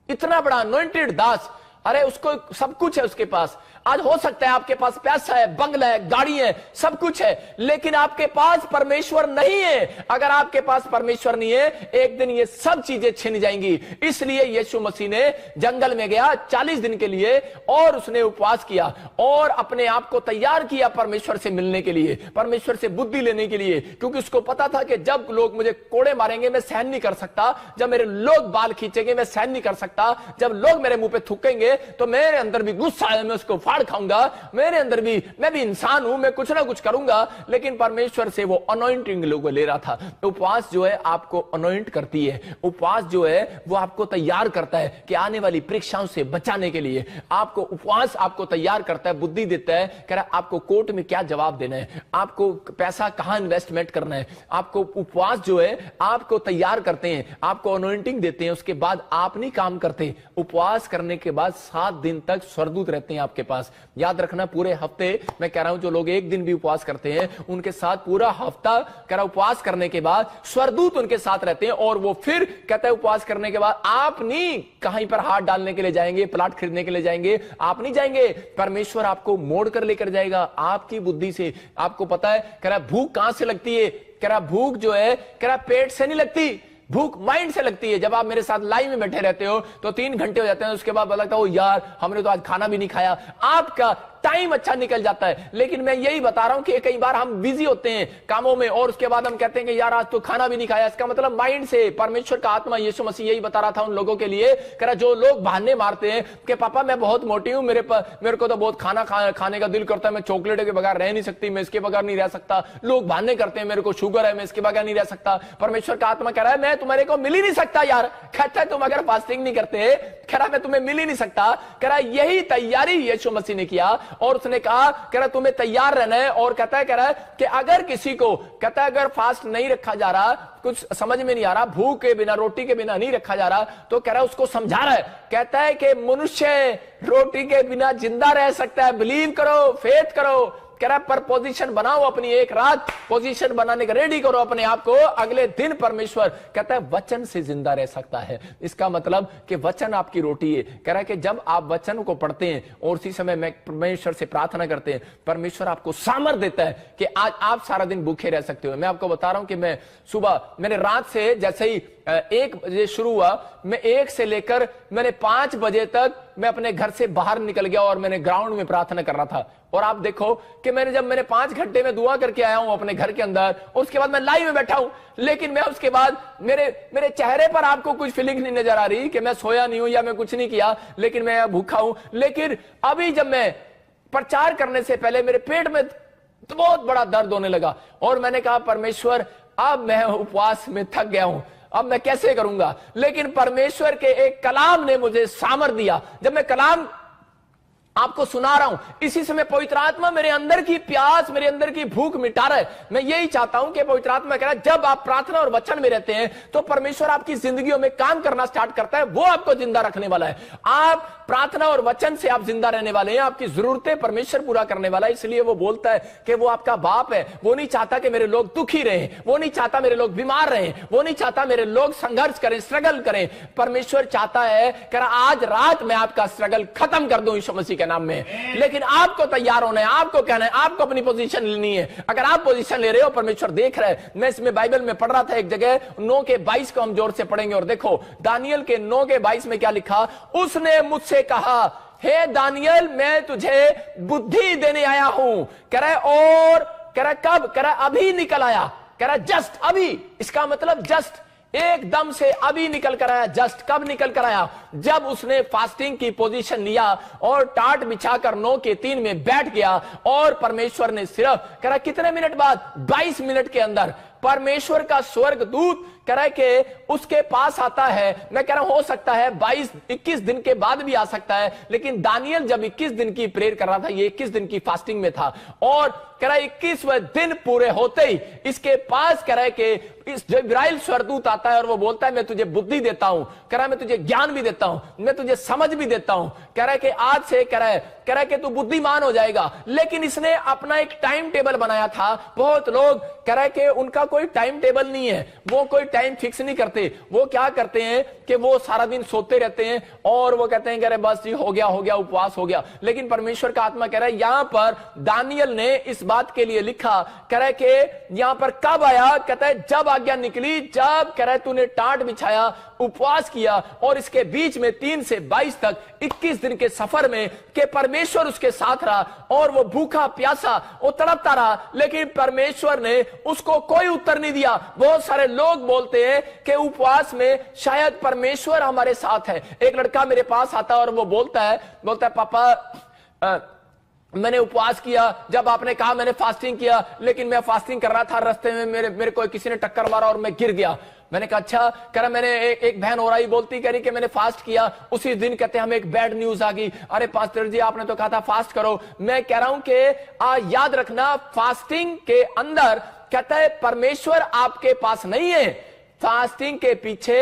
[SPEAKER 1] इतना बड़ा अनॉइंटेड दास, अरे उसको सब कुछ है उसके पास। आज हो सकता है आपके पास पैसा है, बंगला है, गाड़ी है, सब कुछ है, लेकिन आपके पास परमेश्वर नहीं है। अगर आपके पास परमेश्वर नहीं है, एक दिन ये सब चीजें छिन जाएंगी। इसलिए यीशु मसीह ने जंगल में गया 40 दिन के लिए और उसने उपवास किया और अपने आप को तैयार किया परमेश्वर से मिलने के लिए, परमेश्वर से बुद्धि लेने के लिए, क्योंकि उसको पता था कि जब लोग मुझे कोड़े मारेंगे मैं सहन नहीं कर सकता, जब मेरे लोग बाल खींचेंगे मैं सहन नहीं कर सकता, जब लोग मेरे मुंह पे थूकेंगे तो मेरे अंदर भी गुस्सा है, मैं उसको फाड़ खाऊंगा, मेरे अंदर भी, मैं भी इंसान हूं, मैं कुछ ना कुछ करूंगा। लेकिन परमेश्वर से वो अनॉइंटिंग लोगों ले रहा था। उपवास जो है आपको अनॉइंट करती है, उपवास जो है वो आपको तैयार करता है कि आने वाली परीक्षाओं से बचाने के लिए आपको उपवास आपको तैयार करता है, बुद्धि देता है, कह रहा है आपको कोर्ट में क्या जवाब देना है, आपको पैसा कहां इन्वेस्टमेंट करना है। आपको उपवास जो है आपको तैयार करते हैं, आपको अनॉइंटिंग देते हैं, उसके बाद आप नहीं काम करते। उपवास करने के बाद 7 दिन तक स्वर्गदूत रहते हैं आपके पास। याद रखना, पूरे हफ्ते मैं कह रहा हूं जो लोग एक दिन भी उपवास करते हैं उनके साथ पूरा हफ्ता कह रहा उपवास करने के बाद स्वर्गदूत उनके साथ रहते हैं। और वो फिर कहता है उपवास करने के बाद आप नहीं कहीं पर हाथ डालने के लिए जाएंगे, प्लाट खरीदने के लिए जाएंगे, आप नहीं जाएंगे, परमेश्वर आपको मोड़ कर लेकर जाएगा आपकी बुद्धि से। आपको पता है कह रहा भूख कहां से लगती है, कह रहा भूख जो है कह रहा पेट से नहीं लगती, भूख माइंड से लगती है। जब आप मेरे साथ लाइव में बैठे रहते हो तो 3 घंटे हो जाते हैं, उसके बाद लगता है ओ यार हमने तो आज खाना भी नहीं खाया, आपका टाइम अच्छा निकल जाता है। लेकिन मैं यही बता रहा हूं कि कई बार हम बिजी होते हैं कामों में और उसके बाद हम कहते हैं कि यार आज तो खाना भी नहीं खाया। इसका मतलब माइंड से, परमेश्वर का आत्मा यीशु मसीह यही बता रहा था उन लोगों के लिए, कह रहा जो लोग बहाने मारते हैं कि पापा मैं बहुत मोटी हूं, मेरे को तो बहुत खाना खाने का दिल करता है, मैं चॉकलेट के बगैर रह नहीं सकती, मैं इसके बगैर नहीं रह सकता। लोग बहाने करते हैं मेरे को शुगर है, मैं इसके बगैर नहीं रह सकता। परमेश्वर का आत्मा कह रहा है मैं तुम्हारे को मिल ही नहीं सकता यार, कहता है तुम अगर फास्टिंग नहीं करते, कह रहा मैं तुम्हें मिल ही नहीं सकता। कह रहा यही तैयारी यीशु मसीह ने किया और उसने कहा कह रहा तुम्हें तैयार रहना है। और कहता है कह रहा है कि अगर किसी को कहता है अगर फास्ट नहीं रखा जा रहा, कुछ समझ में नहीं आ रहा, भूख के बिना रोटी के बिना नहीं रखा जा रहा, तो कह रहा है उसको समझा रहा है, कहता है कि मनुष्य रोटी के बिना जिंदा रह सकता है, बिलीव करो, फेथ करो, कह रहा है पर पोजीशन बनाओ अपनी, एक रात पोजीशन बनाने का रेडी करो अपने आप को, अगले दिन परमेश्वर कहता है वचन से जिंदा रह सकता है। इसका मतलब कि वचन आपकी रोटी है। कह रहा है कि जब आप वचन को पढ़ते हैं और उसी समय में परमेश्वर से प्रार्थना करते हैं, परमेश्वर आपको सामर्थ देता है कि आज आप सारा दिन भूखे रह सकते हो। मैं आपको बता रहा हूं कि मैं सुबह, मैंने रात से जैसे ही 1 बजे शुरू हुआ, मैं 1 से लेकर मैंने 5 बजे तक मैं अपने घर से बाहर निकल गया और मैंने ग्राउंड में प्रार्थना कर रहा था। और आप देखो कि मैंने 5 घंटे में दुआ करके आया हूं अपने घर के अंदर, और उसके बाद मैं लाइव में बैठा हूं, लेकिन मैं उसके बाद मेरे चेहरे पर आपको कुछ फीलिंग नहीं नजर आ रही कि मैं सोया नहीं हूं या मैं कुछ नहीं किया, लेकिन मैं भूखा हूं। लेकिन अभी जब मैं प्रचार करने से पहले मेरे पेट में तो बहुत बड़ा दर्द होने लगा, और मैंने कहा परमेश्वर अब मैं उपवास में थक गया हूं, अब मैं कैसे करूंगा। लेकिन परमेश्वर के एक कलाम ने मुझे सामर्थ दिया। जब मैं कलाम आपको सुना रहा हूं, इसी समय पवित्र आत्मा मेरे अंदर की प्यास, मेरे अंदर की भूख मिटा रहा है। मैं यही चाहता हूं कि पवित्र आत्मा कह रहा है जब आप प्रार्थना और वचन में रहते हैं तो परमेश्वर आपकी जिंदगियों में काम करना स्टार्ट करता है, वो आपको जिंदा रखने वाला है। आप प्रार्थना और वचन से आप जिंदा रहने वाले हैं, आपकी जरूरतें परमेश्वर पूरा करने वाला है। इसलिए वो बोलता है कि वो आपका बाप है। वो नहीं चाहता कि मेरे लोग दुखी रहे, वो नहीं चाहता मेरे लोग बीमार रहे, वो नहीं चाहता मेरे लोग संघर्ष करें, स्ट्रगल करें। परमेश्वर चाहता है कि आज रात में आपका स्ट्रगल खत्म कर दूं यीशु मसीह के नाम में। लेकिन आपको तैयार होना है, आपको कहना है, आपको अपनी पोजीशन लेनी है। अगर आप पोजीशन ले रहे हो, परमेश्वर देख रहा है। मैं इसमें बाइबल में पढ़ रहा था एक जगह 9 के 22 को हम जोर से पढ़ेंगे, और देखो दानियल के 9 के 22 में क्या लिखा। उसने मुझसे कहा, हे दानियल मैं तुझे बुद्धि देने आया हूं। कह रहा है, और कह रहा कब, कह रहा अभी निकल आया, कह रहा जस्ट अभी। इसका मतलब जस्ट एकदम से अभी निकल कर आया। जस्ट कब निकल कर आया, जब उसने फास्टिंग की पोजीशन लिया और टाट बिछाकर 9 के 3 में बैठ गया, और परमेश्वर ने सिर्फ कह रहा कितने मिनट बाद, 22 मिनट के अंदर परमेश्वर का स्वर्ग दूत कह रहा है कि उसके पास आता है। मैं कह रहा हूं हो सकता है 22-21 दिन के बाद भी आ सकता है, लेकिन दानियल जब 21 दिन की प्रेयर कर रहा था, ये 21 दिन की फास्टिंग में था, और कह रहा है 21वें दिन पूरे होते ही इसके पास कह रहा है कि इस जिब्राइल स्वर्गदूत आता है और वो बोलता है मैं तुझे बुद्धि देता हूं, कह रहा है मैं तुझे ज्ञान भी देता हूं, मैं तुझे समझ भी देता हूं। कह रहा है कि आज से कह रहा है कि तू बुद्धिमान हो जाएगा। लेकिन इसने अपना एक टाइम टेबल बनाया था। बहुत लोग कह रहा है कि उनका कोई टाइम टेबल नहीं है, वो कोई टाइम फिक्स नहीं करते। वो क्या करते हैं कि वो सारा दिन सोते रहते हैं और वो कहते हैं कि अरे बस जी हो गया उपवास हो गया। लेकिन परमेश्वर का आत्मा कह रहा है, यहां पर दानियल ने इस बात के लिए लिखा, कह रहा है कि यहां पर कब आया, कहता है जब आज्ञा निकली, जब कह रहा है तूने टाट बिछाया, उपवास किया, और इसके बीच में 3 से 22 तक 21 दिन के सफर में कि परमेश्वर उसके साथ रहा, और वो भूखा प्यासा वो तड़पता रहा, लेकिन परमेश्वर ने उसको कोई उत्तर नहीं दिया। बहुत सारे लोग बोलते हैं कि उपवास में शायद परमेश्वर हमारे साथ है। एक लड़का मेरे पास आता है और वो बोलता है पापा मैंने उपवास किया, जब आपने कहा मैंने फास्टिंग किया, लेकिन मैं फास्टिंग कर रहा था, रास्ते में मेरे को किसी ने टक्कर मारा और मैं गिर गया। मैंने कहा अच्छा। कह रहा मैंने एक बहन हो रही बोलती, कह रही कि मैंने फास्ट किया, उसी दिन कहते हमें एक बैड न्यूज आ गई, अरे पास्टर जी आपने तो कहा था फास्ट करो। मैं कह रहा हूं कि याद रखना, फास्टिंग के अंदर कहता है परमेश्वर आपके पास नहीं है, फास्टिंग के पीछे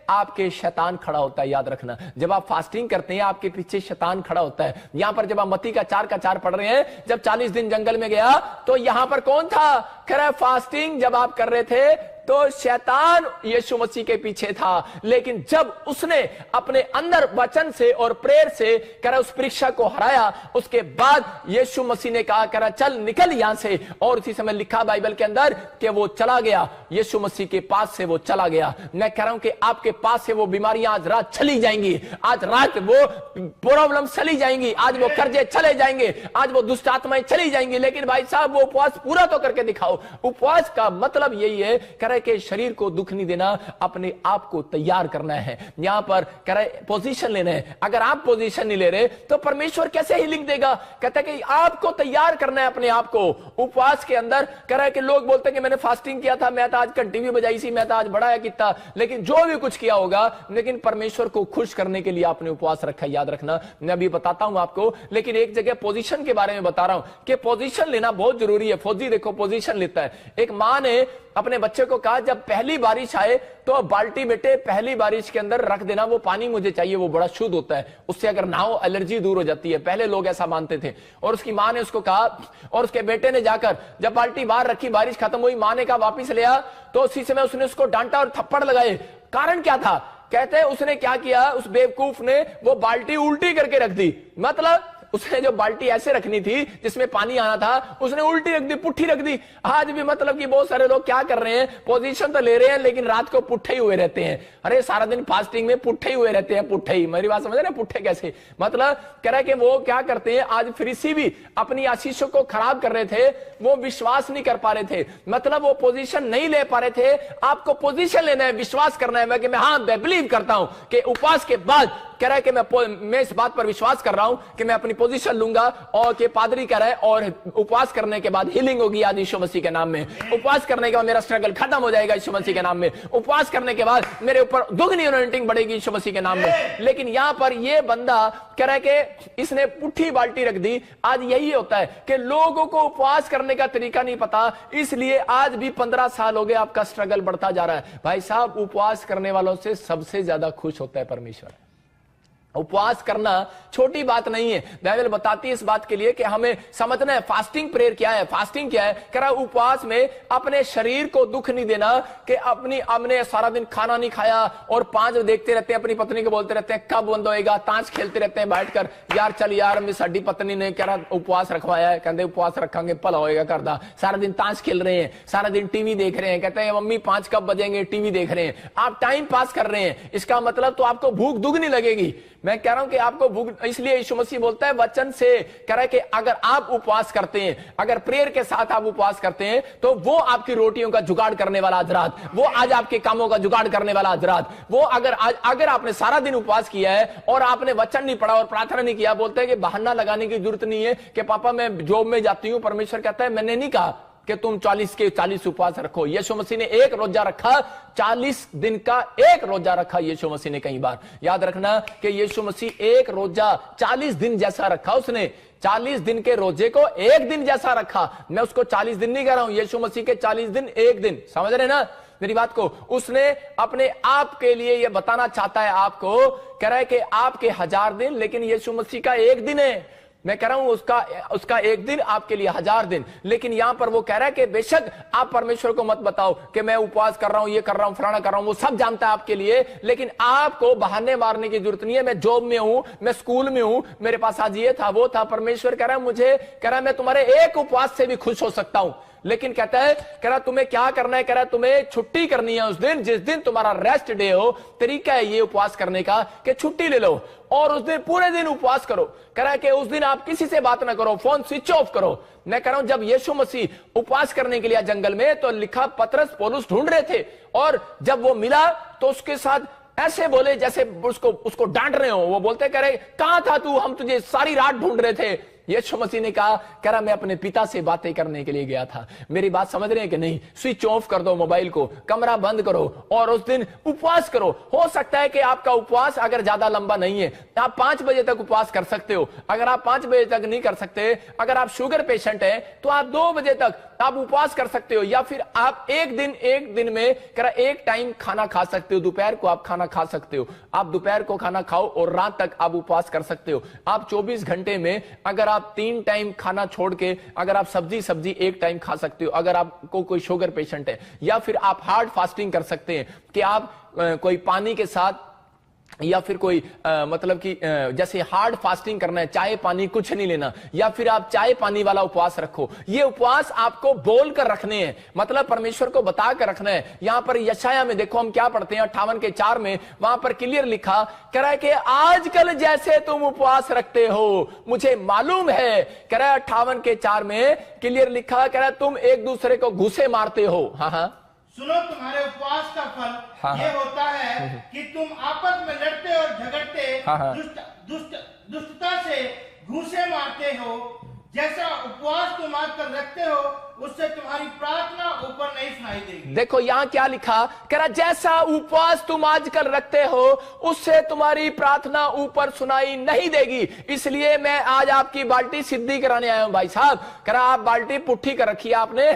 [SPEAKER 1] आपके शैतान खड़ा होता है। याद रखना, जब आप फास्टिंग करते हैं आपके पीछे शैतान खड़ा होता है। यहां पर जब आप मत्ती का 4 पढ़ रहे हैं, जब 40 दिन जंगल में गया तो यहां पर कौन था, कह रहा है फास्टिंग जब आप कर रहे थे तो शैतान यीशु मसीह के पीछे था। लेकिन जब उसने अपने अंदर वचन से और प्रेयर से कह रहा उस परीक्षा को हराया, उसके बाद यीशु मसीह ने कहा, कह रहा चल निकल यहां से, और उसी समय लिखा बाइबल के अंदर कि वो चला गया, यीशु मसीह के पास से वो चला गया। मैं कह रहा हूं कि आपके पास से वो बीमारियां आज रात चली जाएंगी, आज रात वो प्रॉब्लम चली जाएंगी, आज वो कर्जे चले जाएंगे, आज वो दुष्ट आत्माएं चली जाएंगी। लेकिन भाई साहब वो उपवास पूरा तो करके दिखाओ। उपवास का मतलब यही है, कह रहा है कि शरीर को दुख नहीं देना, अपने आप को तैयार करना है। यहां पर कह रहा है पोजीशन लेना है। अगर आप पोजीशन नहीं ले रहे तो परमेश्वर कैसे हीलिंग देगा। कहता है कि आपको तैयार करना है अपने आप को उपवास के अंदर। कह रहा है कि लोग बोलते हैं कि मैंने फास्टिंग किया था, मैं तो आज घंटी भी बजाई सी, मैं तो आज बढ़ाया कितना, लेकिन जो भी कुछ किया होगा, लेकिन परमेश्वर को खुश करने के लिए आपने उपवास रखा। याद रखना, मैं अभी बताता हूं आपको, लेकिन एक जगह पोजीशन के बारे में बता रहा हूं कि पोजीशन लेना बहुत जरूरी है। फौजी देखो पोजीशन लेते देता है। एक माँ ने अपने बच्चे को कहा जब पहली बारिश आए तो बाल्टी बेटे पहली बारिश के अंदर रख देना, वो पानी मुझे चाहिए, वो बड़ा शुद्ध होता है, उससे अगर नहाओ एलर्जी दूर हो जाती है। पहले लोग ऐसा मानते थे। और उसकी माँ ने उसको कहा, और उसके बेटे ने जाकर जब बाल्टी बाहर रखी, बारिश खत्म हुई, माँ ने कहा वापिस ले आ, तो उसी समय उसने उसको डांटा और थप्पड़ लगाए। कारण क्या था? कहते हैं उसने क्या किया, उस बेवकूफ ने वो बाल्टी उल्टी करके रख दी। मतलब उसने जो बाल्टी ऐसे रखनी थी जिसमें पानी आना था, उसने उल्टी रख दी, पुट्ठी रख दी। आज भी मतलब कि बहुत सारे लोग क्या कर रहे हैं, पोजीशन तो ले रहे हैं लेकिन रात को पुट्ठे ही हुए रहते हैं। अरे सारा दिन फास्टिंग में पुट्ठे ही हुए रहते हैं, पुट्ठे ही। मेरी बात समझ रहे हैं? पुट्ठे कैसे? मतलब कह रहे कि वो क्या करते हैं, आज फरीसी भी अपनी आशीषों को खराब कर रहे थे, वो विश्वास नहीं कर पा रहे थे, मतलब वो पोजीशन नहीं ले पा रहे थे। आपको पोजीशन लेना है, विश्वास करना है कि मैं हाँ मैं बिलीव करता हूं कि उपवास के बाद कह रहा है कि मैं इस बात पर विश्वास कर रहा हूं कि मैं अपनी पोजीशन लूंगा, और कि पादरी कह रहा है और उपवास करने के बाद हीलिंग होगी आज यीशु मसीह के नाम में। उपवास करने के बाद मेरा स्ट्रगल खत्म हो जाएगा यीशु मसीह के नाम में। उपवास करने के बाद मेरे ऊपर दुगनी अनॉइंटिंग बढ़ेगी यीशु मसीह के नाम में। लेकिन यहां पर यह बंदा कह रहा है कि इसने पुट्ठी बाल्टी रख दी। आज यही होता है कि लोगों को उपवास करने का तरीका नहीं पता, इसलिए आज भी 15 साल हो गए आपका स्ट्रगल बढ़ता जा रहा है। भाई साहब, उपवास करने वालों से सबसे ज्यादा खुश होता है परमेश्वर। उपवास करना छोटी बात नहीं है। बाइबल बताती है इस बात के लिए कि हमें समझना है फास्टिंग प्रेयर क्या है। फास्टिंग क्या है? कह रहा उपवास में अपने शरीर को दुख नहीं देना कि हमने सारा दिन खाना नहीं खाया और 5 बजे देखते रहते हैं, अपनी पत्नी को बोलते रहते हैं कब बंद होएगा, ताश खेलते रहते हैं बैठकर, यार चल यार मैं साडी पत्नी ने कह रहा उपवास रखवाया है, कहते उपवास रखेंगे भला होएगा करदा। सारा दिन ताश खेल रहे हैं, सारा दिन टीवी देख रहे हैं, कहते हैं मम्मी 5 कब बजेंगे, टीवी देख रहे हैं। आप टाइम पास कर रहे हैं, इसका मतलब तो आपको भूख दुगनी लगेगी। मैं कह रहा हूं कि आपको भूख, इसलिए यीशु मसीह बोलता है वचन से, कह रहा है कि अगर आप उपवास करते हैं, अगर प्रेयर के साथ आप उपवास करते हैं, तो वो आपकी रोटियों का जुगाड़ करने वाला हजरात, वो आज आपके कामों का जुगाड़ करने वाला हजरात, वो अगर आपने सारा दिन उपवास किया है और आपने वचन नहीं पढ़ा और प्रार्थना नहीं किया, बोलते हैं कि बहाना लगाने की जरूरत नहीं है कि पापा मैं जॉब में जाती हूं। परमेश्वर कहता है मैंने नहीं कहा कि तुम 40 के 40 उपवास रखो। यीशु मसीह ने एक रोजा रखा, 40 दिन का एक रोजा रखा यीशु मसीह ने। कई बार याद रखना कि यीशु मसीह एक रोजा 40 दिन जैसा रखा। उसने 40 दिन के रोजे को एक दिन जैसा रखा। मैं उसको 40 दिन नहीं कह रहा हूं, यीशु मसीह के 40 दिन एक दिन। समझ रहे ना मेरी बात को? उसने अपने आप के लिए यह बताना चाहता है आपको, कह रहा है कि आपके 1000 दिन, लेकिन यीशु मसीह का एक दिन है। मैं कह रहा हूं उसका एक दिन आपके लिए 1000 दिन। लेकिन यहां पर वो कह रहा है कि बेशक आप परमेश्वर को मत बताओ कि मैं उपवास कर रहा हूं, ये कर रहा हूं, फलाना कर रहा हूं, वो सब जानता है आपके लिए। लेकिन आपको बहाने मारने की जरूरत नहीं है। मैं जॉब में हूं, मैं स्कूल में हूं, मेरे पास आज ये था वो था। परमेश्वर कह रहा है मुझे, कह रहा है मैं तुम्हारे एक उपवास से भी खुश हो सकता हूं। लेकिन कहता है, कह रहा तुम्हें क्या करना है, कह रहा तुम्हें छुट्टी करनी है उस दिन जिस दिन तुम्हारा रेस्ट डे हो। तरीका है ये उपवास करने का कि छुट्टी ले लो और उस दिन पूरे दिन उपवास करो। कह रहा है कि उस दिन आप किसी से बात ना करो, फोन स्विच ऑफ करो। मैं कह रहा हूं जब यीशु मसीह उपवास करने के लिए जंगल में, तो लिखा पतरस पौलुस ढूंढ रहे थे, और जब वो मिला तो उसके साथ ऐसे बोले जैसे उसको डांट रहे हो। वो बोलते कह रहे कहां था तू, हम तुझे सारी रात ढूंढ रहे थे। यीशु मसीह ने कहा, कह रहा मैं अपने पिता से बातें करने के लिए गया था। मेरी बात समझ रहे हैं कि नहीं? स्विच ऑफ कर दो मोबाइल को, कमरा बंद करो और उस दिन उपवास करो। हो सकता है कि आपका उपवास अगर ज्यादा लंबा नहीं है, आप 5 बजे तक उपवास कर सकते हो। अगर आप 5 बजे तक नहीं कर सकते, अगर आप शुगर पेशेंट हैं, तो आप 2 बजे तक आप उपवास कर सकते हो। या फिर आप एक दिन में कह रहा एक टाइम खाना खा सकते हो, दोपहर को आप खाना खा सकते हो। आप दोपहर को खाना खाओ और रात तक आप उपवास कर सकते हो। आप 24 घंटे में अगर आप 3 टाइम खाना छोड़ के अगर आप सब्जी एक टाइम खा सकते हो, अगर आपको कोई शुगर पेशेंट है। या फिर आप हार्ड फास्टिंग कर सकते हैं कि आप कोई पानी के साथ, या फिर कोई मतलब कि जैसे हार्ड फास्टिंग करना है, चाय पानी कुछ नहीं लेना, या फिर आप चाय पानी वाला उपवास रखो। ये उपवास आपको बोल कर रखने हैं, मतलब परमेश्वर को बता कर रखना है। यहां पर यशाया में देखो हम क्या पढ़ते हैं 58:4 में, वहां पर क्लियर लिखा, कह रहा है कि आजकल जैसे तुम उपवास रखते हो मुझे मालूम है। कह रहा है 58:4 में क्लियर लिखा, कह रहा है तुम एक दूसरे को घूसे मारते हो। हाँ,
[SPEAKER 2] सुनो तुम्हारे उपवास का फल ये होता है कि तुम आपस में लड़ते और झगड़ते, दुष्टता से घूसे मारते हो। जैसा उपवास तुम आजकल रखते हो उससे तुम्हारी प्रार्थना ऊपर नहीं सुनाई देगी।
[SPEAKER 1] देखो यहां क्या लिखा, कह रहा जैसा उपवास तुम आजकल रखते हो उससे तुम्हारी प्रार्थना ऊपर सुनाई नहीं देगी, इसलिए मैं आज आपकी बाल्टी सीधी कराने आया हूं। भाई साहब कह रहा आप बाल्टी पुट्ठी कर रखी है आपने,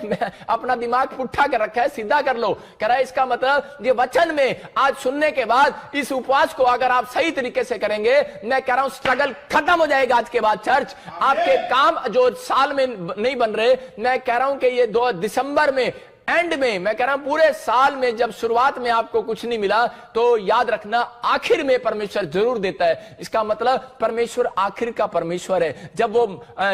[SPEAKER 1] अपना दिमाग पुट्ठा कर रखा है, सीधा कर लो। कह रहा इसका मतलब ये वचन में आज सुनने के बाद इस उपवास को अगर आप सही तरीके से करेंगे, मैं कह रहा हूं स्ट्रगल खत्म हो जाएगा आज के बाद। चर्च आपके काम जो साल में नहीं बन रहे, मैं कह रहा हूं कि ये 2 दिसंबर में एंड में, मैं कह रहा हूं पूरे साल में जब शुरुआत में आपको कुछ नहीं मिला तो याद रखना आखिर में परमेश्वर जरूर देता है। इसका मतलब परमेश्वर आखिर का परमेश्वर है। जब वो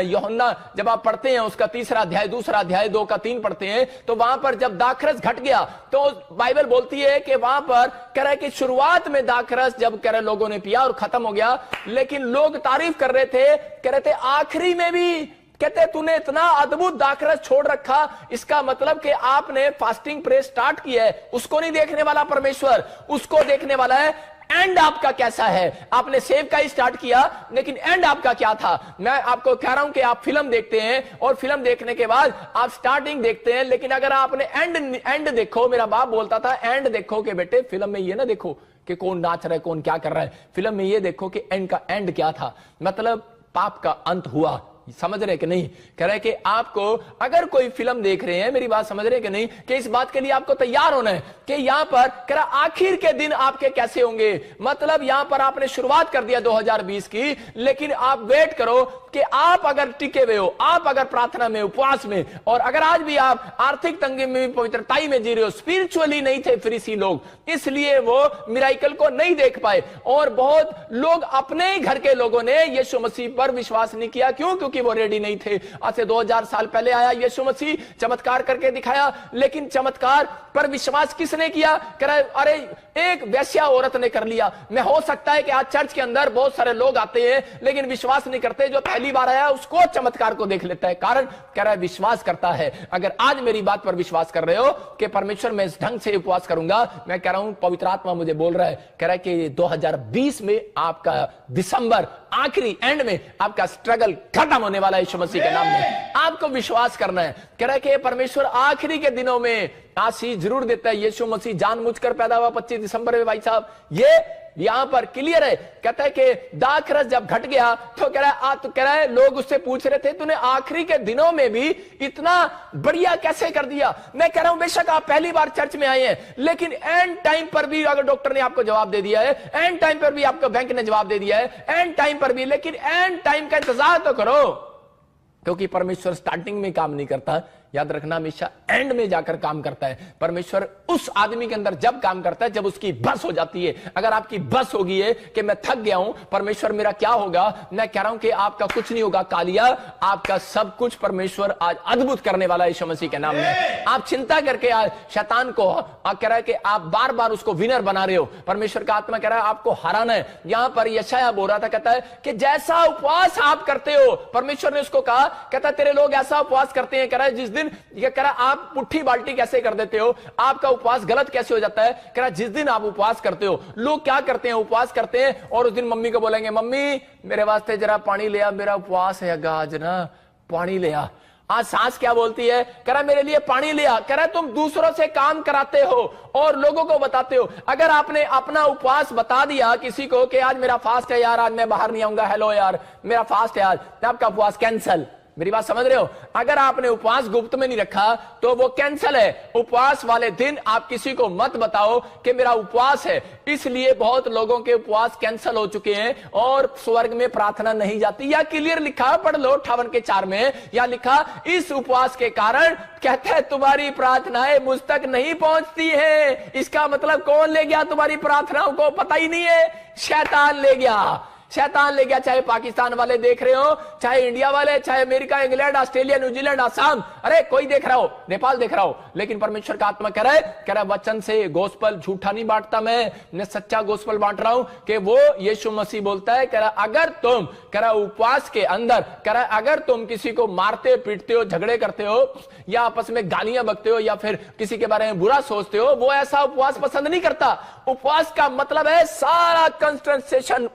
[SPEAKER 1] यूहन्ना जब आप पढ़ते हैं उसका 3रा अध्याय 2रा अध्याय 2 का 3 पढ़ते हैं तो वहां पर जब दाखरस घट गया तो बाइबल बोलती है कि वहां पर कह रहा है कि शुरुआत में दाखरस जब कह रहे लोगों ने पिया और खत्म हो गया, लेकिन लोग तारीफ कर रहे थे, कह रहे थे आखिरी में भी कहते तूने इतना अद्भुत दाखरस छोड़ रखा। इसका मतलब कि आपने फास्टिंग प्रे स्टार्ट किया है, उसको नहीं देखने वाला परमेश्वर, उसको देखने वाला है एंड आपका कैसा है। आपने सेव का ही स्टार्ट किया लेकिन एंड आपका क्या था। मैं आपको कह रहा हूं कि आप फिल्म देखते हैं और फिल्म देखने के बाद आप स्टार्टिंग देखते हैं, लेकिन अगर आपने एंड देखो, मेरा बाप बोलता था एंड देखो कि बेटे फिल्म में ये ना देखो कि कौन नाच रहा है कौन क्या कर रहा है, फिल्म में ये देखो कि एंड का एंड क्या था, मतलब पाप का अंत हुआ। समझ रहे कि नहीं? कह रहे कि आपको अगर कोई फिल्म देख रहे हैं, मेरी बात समझ रहे कि नहीं, कि इस बात के लिए आपको तैयार होना है कि यहां पर कह रहा आखिर के दिन आपके कैसे होंगे। मतलब यहां पर आपने शुरुआत कर दिया 2020 की, लेकिन आप वेट करो कि आप अगर टिके हुए हो, आप अगर प्रार्थना में उपवास में, और अगर आज भी आप आर्थिक तंगी में पवित्रताई में जी रहे हो, स्पिरिचुअली नहीं थे फरीसी लोग, इसलिए वो मिराइकल को नहीं देख पाए। और बहुत लोग अपने ही घर के लोगों ने यीशु मसीह पर विश्वास नहीं किया। क्यों? क्योंकि वो रेडी नहीं थे। आज से 2000 साल पहले आया यीशु मसीह, चमत्कार करके दिखाया, लेकिन चमत्कार पर विश्वास किसने किया? कह रहा अरे एक वेश्या औरत ने कर लिया। मैं हो सकता है कि आज चर्च के अंदर बहुत सारे लोग आते हैं लेकिन विश्वास नहीं करते, जो पहली बार आया उसको चमत्कार को देख लेता है। कारण कह रहा है विश्वास करता है। अगर आज मेरी बात पर विश्वास कर रहे हो कि परमेश्वर मैं इस ढंग से उपवास करूंगा, मैं कह रहा हूं पवित्र आत्मा मुझे बोल रहा है, कह रहा है कि 2020 में आपका दिसंबर आखिरी एंड में आपका स्ट्रगल खत्म होने वाला है यीशु मसीह के नाम में। आपको विश्वास करना है। कह रहा है कि परमेश्वर आखिरी के दिनों में आशीष जरूर देता है। यीशु मसीह जानबूझकर पैदा हुआ 25 दिसंबर में। भाई साहब ये यहां पर क्लियर है। कहता है कि दाखरस जब घट गया तो कह रहा है लोग उससे पूछ रहे थे तूने आखिरी के दिनों में भी इतना बढ़िया कैसे कर दिया। मैं कह रहा हूं बेशक आप पहली बार चर्च में आए हैं, लेकिन एंड टाइम पर भी अगर डॉक्टर ने आपको जवाब दे दिया है, एंड टाइम पर भी आपको बैंक ने जवाब दे दिया है, एंड टाइम पर भी, लेकिन एंड टाइम का इंतजार तो करो, क्योंकि परमेश्वर स्टार्टिंग में काम नहीं करता। याद रखना हमेशा एंड में जाकर काम करता है। परमेश्वर उस आदमी के अंदर जब काम करता है जब उसकी बस हो जाती है। अगर आपकी बस होगी है कि मैं थक गया हूं, परमेश्वर मेरा क्या होगा, मैं कह रहा हूं कि आपका कुछ नहीं होगा कालिया, आपका सब कुछ परमेश्वर आज अद्भुत करने वाला है यीशु मसीह के नाम में। आप चिंता करके आज शैतान को कह रहा है कि आप बार बार उसको विनर बना रहे हो। परमेश्वर का आत्मा कह रहा है आपको हराना है। यहां पर यशायाह बोल रहा था, कहता है कि जैसा उपवास आप करते हो, परमेश्वर ने उसको कहा, कहता तेरे लोग ऐसा उपवास करते हैं, कह रहा है जिस ये कह रहा आप पुट्ठी बाल्टी कैसे कर देते हो, आपका उपवास गलत कैसे हो जाता है। कह रहा जिस दिन आप उपवास करते हो, लोग क्या करते हैं, उपवास करते हैं और उस दिन मम्मी को बोलेंगे मम्मी मेरे वास्ते जरा पानी ले आ, मेरा उपवास है आज ना, पानी ले आ। आज सास क्या बोलती है, कह रहा मेरे लिए पानी ले आ। कह रहा तुम दूसरों से काम कराते हो और लोगों को बताते हो। अगर आपने अपना उपवास बता दिया किसी को कि आज मेरा फास्ट है यार, आज मैं बाहर नहीं आऊंगा, हेलो यार मेरा फास्ट है आज, तो आपका उपवास कैंसल। मेरी बात समझ रहे हो? अगर आपने उपवास गुप्त में नहीं रखा तो वो कैंसल है। उपवास वाले दिन आप किसी को मत बताओ कि मेरा उपवास है। इसलिए बहुत लोगों के उपवास कैंसल हो चुके हैं और स्वर्ग में प्रार्थना नहीं जाती। या क्लियर लिखा, पढ़ लो 58 के 4 में, या लिखा इस उपवास के कारण कहते हैं तुम्हारी प्रार्थनाएं मुझ तक नहीं पहुंचती है। इसका मतलब कौन ले गया तुम्हारी प्रार्थनाओं को? पता ही नहीं है, शैतान ले गया। शैतान ले गया। चाहे पाकिस्तान वाले देख रहे हो, चाहे इंडिया वाले, चाहे America, England, Australia, New Zealand, Assam, अरे कोई देख रहा हो, नेपाल देख रहा हो, लेकिन परमेश्वर का आत्मा कह रहा है वचन से गोस्पल झूठा नहीं बांटता, मैं सच्चा गोस्पल बांट रहा हूं कि वो यीशु मसीह बोलता है, कह रहा अगर तुम उपवास के अंदर, कह रहा अगर तुम किसी को मारते पीटते हो, झगड़े करते हो, या आपस में गालियां बकते हो, या फिर किसी के बारे में बुरा सोचते हो, वो ऐसा उपवास पसंद नहीं करता। उपवास का मतलब है सारा कंसंट्रेशन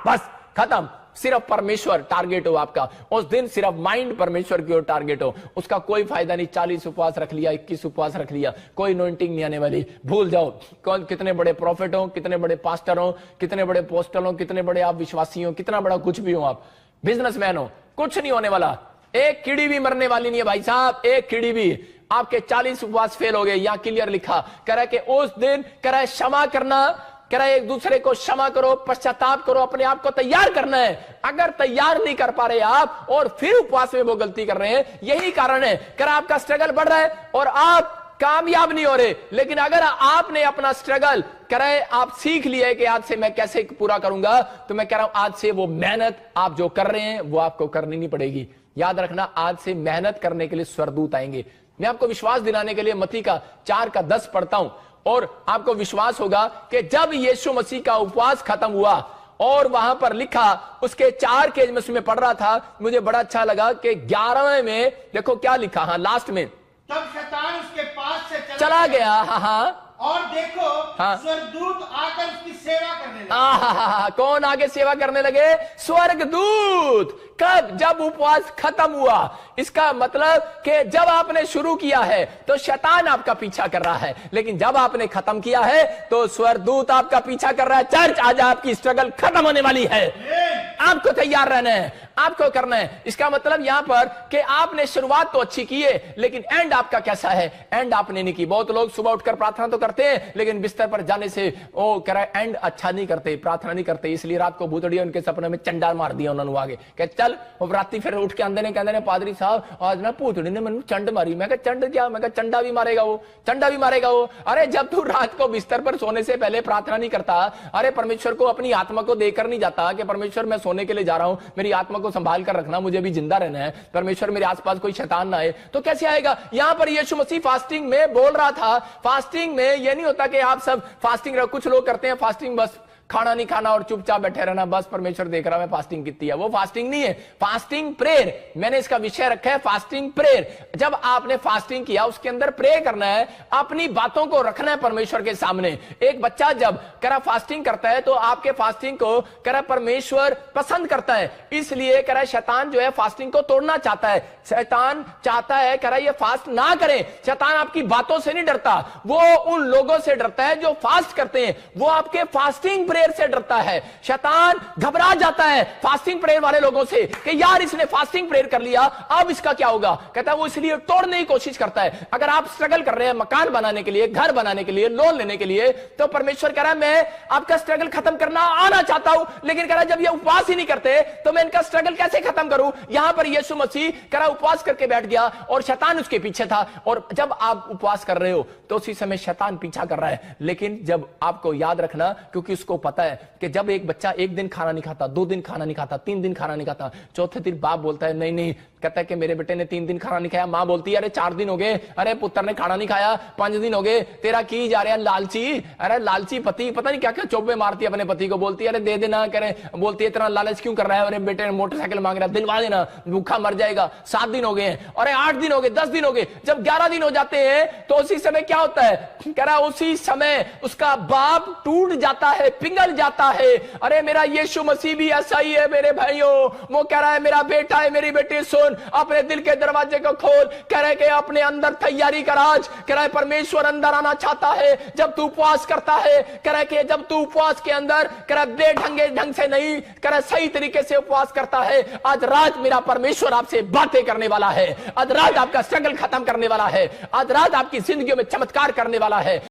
[SPEAKER 1] बस खत्म, सिर्फ परमेश्वर टारगेट हो आपका, उस दिन सिर्फ माइंड परमेश्वर की ओर टारगेट हो, उसका कोई फायदा नहीं। 40 उपवास रख लिया, 21 उपवास रख लिया, कोई अनॉइंटिंग नहीं आने वाली। भूल जाओ कौन कितने बड़े प्रॉफिट हो, कितने बड़े पास्टर हो, कितने बड़े पोस्टल हो, कितने बड़े आप विश्वासी हो, कितना बड़ा कुछ भी हो, आप बिजनेसमैन हो, कुछ नहीं होने वाला। एक कीड़ी भी मरने वाली नहीं है भाई साहब, एक कीड़ी भी। आपके 40 उपवास फेल हो गए, यहां क्लियर लिखा कह रहा है कि उस दिन कह रहा है क्षमा करना, कह रहा है एक दूसरे को क्षमा करो, पश्चाताप करो, अपने आप को तैयार करना है। अगर तैयार नहीं कर पा रहे आप और फिर उपवास में वो गलती कर रहे हैं, यही कारण है। कह रहा आपका स्ट्रगल बढ़ रहा है और आप कामयाब नहीं हो रहे। लेकिन अगर आपने अपना स्ट्रगल कह रहे आप सीख लिया है कि आज से मैं कैसे पूरा करूंगा, तो मैं कह रहा हूं आज से वो मेहनत आप जो कर रहे हैं वो आपको करनी नहीं पड़ेगी। याद रखना, आज से मेहनत करने के लिए स्वर्गदूत आएंगे। मैं आपको विश्वास दिलाने के लिए मत्ती का 4:10 पढ़ता हूं और आपको विश्वास होगा कि जब यीशु मसीह का उपवास खत्म हुआ और वहां पर लिखा उसके 4 के में पढ़ रहा था, मुझे बड़ा अच्छा लगा कि 11वें में देखो क्या लिखा, हाँ लास्ट में,
[SPEAKER 2] तब शैतान उसके पास से
[SPEAKER 1] चला गया। हाँ
[SPEAKER 2] और देखो
[SPEAKER 1] हाँ,
[SPEAKER 2] स्वर्गदूत आकर उसकी सेवा करने लगे।
[SPEAKER 1] कौन आगे सेवा करने लगे? स्वर्गदूत। कब? जब उपवास खत्म हुआ। इसका मतलब कि जब आपने शुरू किया है तो शैतान आपका पीछा कर रहा है, लेकिन जब आपने खत्म किया है तो स्वर्गदूत आपका पीछा कर रहा है। चर्च, आज आपकी स्ट्रगल खत्म होने वाली है, आपको तैयार रहना है, आपको करना है। इसका मतलब यहां पर कि आपने शुरुआत तो अच्छी की है, लेकिन एंड आपका कैसा है? एंड आपने नहीं की। बहुत लोग सुबह उठकर प्रार्थना तो करते हैं, लेकिन बिस्तर पर जाने से वो कह रहा है एंड अच्छा नहीं करते, प्रार्थना नहीं करते। इसलिए रात को भूतड़िया उनके सपने में चंडा मार दिया उन्होंने आगे, कह चल। और राती फिर उठ के आंदे ने कहते हैं पादरी साहब आज ना भूतड़ी ने मैंने चंड मारी। मैं कहा चंड क्या? मैं कहा चंडा भी मारेगा वो, चंडा भी मारेगा वो। अरे जब तू रात को बिस्तर पर सोने से पहले प्रार्थना नहीं करता, अरे परमेश्वर को अपनी आत्मा को देकर नहीं जाता कि परमेश्वर मैं सोने के लिए जा रहा हूं, मेरी आत्मा को संभाल कर रखना, मुझे भी जिंदा रहना है, परमेश्वर मेरे आसपास कोई शैतान ना आए, तो कैसे आएगा? यहां पर यीशु मसीह फास्टिंग में बोल रहा था। फास्टिंग में यह नहीं होता कि आप सब फास्टिंग रहो। कुछ लोग करते हैं फास्टिंग बस खाना नहीं खाना और चुपचाप बैठे रहना, बस परमेश्वर देख रहा है फास्टिंग कितनी है। वो फास्टिंग नहीं है, फास्टिंग प्रेयर। मैंने इसका विषय रखा है फास्टिंग प्रेयर। जब आपने फास्टिंग किया उसके अंदर प्रे करना है, अपनी बातों को रखना है परमेश्वर के सामने। एक बच्चा जब करा फास्टिंग करता है तो आपके फास्टिंग को करा परमेश्वर पसंद करता है, इसलिए करा शैतान जो है फास्टिंग को तोड़ना चाहता है। शैतान चाहता है करा ये फास्ट ना करें। शैतान आपकी बातों से नहीं डरता, वो उन लोगों से डरता है जो फास्ट करते हैं, वो आपके फास्टिंग प्रेयर से डरता है। शैतान घबरा जाता है फास्टिंग प्रेयर वाले लोगों से कि यार इसने फास्टिंग प्रेयर कर लिया, अब इसका क्या होगा? कहता है वो इसलिए तोड़ने की कोशिश करता है। अगर आप स्ट्रगल कर रहे हैं मकान बनाने के लिए, घर बनाने के लिए, लोन लेने के लिए, तो परमेश्वर कह रहा है मैं आपका स्ट्रगल खत्म करना आना चाहता हूं, लेकिन कह रहा है जब ये उपवास ही नहीं करते तो मैं इनका स्ट्रगल कैसे खत्म करूं? यहां पर यीशु मसीह कह रहा उपवास करके बैठ गया और शैतान उसके पीछे था। और जब आप उपवास कर रहे हो तो उसी समय शैतान पीछा कर रहा है। लेकिन जब आपको याद रखना, क्योंकि उसको पता है कि जब एक बच्चा एक दिन खाना नहीं खाता, 2 दिन खाना नहीं खाता, 3 दिन खाना नहीं खाता, चौथे दिन बाप बोलता है नहीं नहीं, कहता है कि मेरे बेटे ने 3 दिन खाना नहीं खाया। मां बोलती है अरे 4 दिन हो गए, अरे पुत्र ने खाना नहीं खाया, 5 दिन हो गए, तेरा की जा रहा है लालची। अरे लालची पति, पता नहीं क्या क्या चोपे मारती है अपने पति को, बोलती है अरे दे देना, करे बोलती है इतना लालच क्यों कर रहा है? अरे बेटे ने मोटरसाइकिल मांग रहा है, दिलवा देना, भूखा मर जाएगा। 7 दिन हो गए, अरे 8 दिन हो गए, 10 दिन हो गए। जब 11 दिन हो जाते हैं तो उसी समय क्या होता है? कह रहा उसी समय उसका बाप टूट जाता है, पिघल जाता है। अरे मेरा यीशु मसीह भी ऐसा ही है मेरे भाइयों। वो कह रहा है मेरा बेटा है, मेरी बेटी सुन, अपने दिल के दरवाजे को खोल। कह रहे कि अपने अंदर तैयारी कर आज। कह रहा है परमेश्वर अंदर आना चाहता है जब तू उपवास करता है। कह रहा है कि जब तू उपवास के अंदर कह रहा बेढंगे ढंग से नहीं, कह रहा सही तरीके से उपवास करता है। आज रात मेरा परमेश्वर आपसे बातें करने वाला है, आज रात आपका स्ट्रगल खत्म करने वाला है, आज रात आपकी जिंदगी में चमत्कार करने वाला है।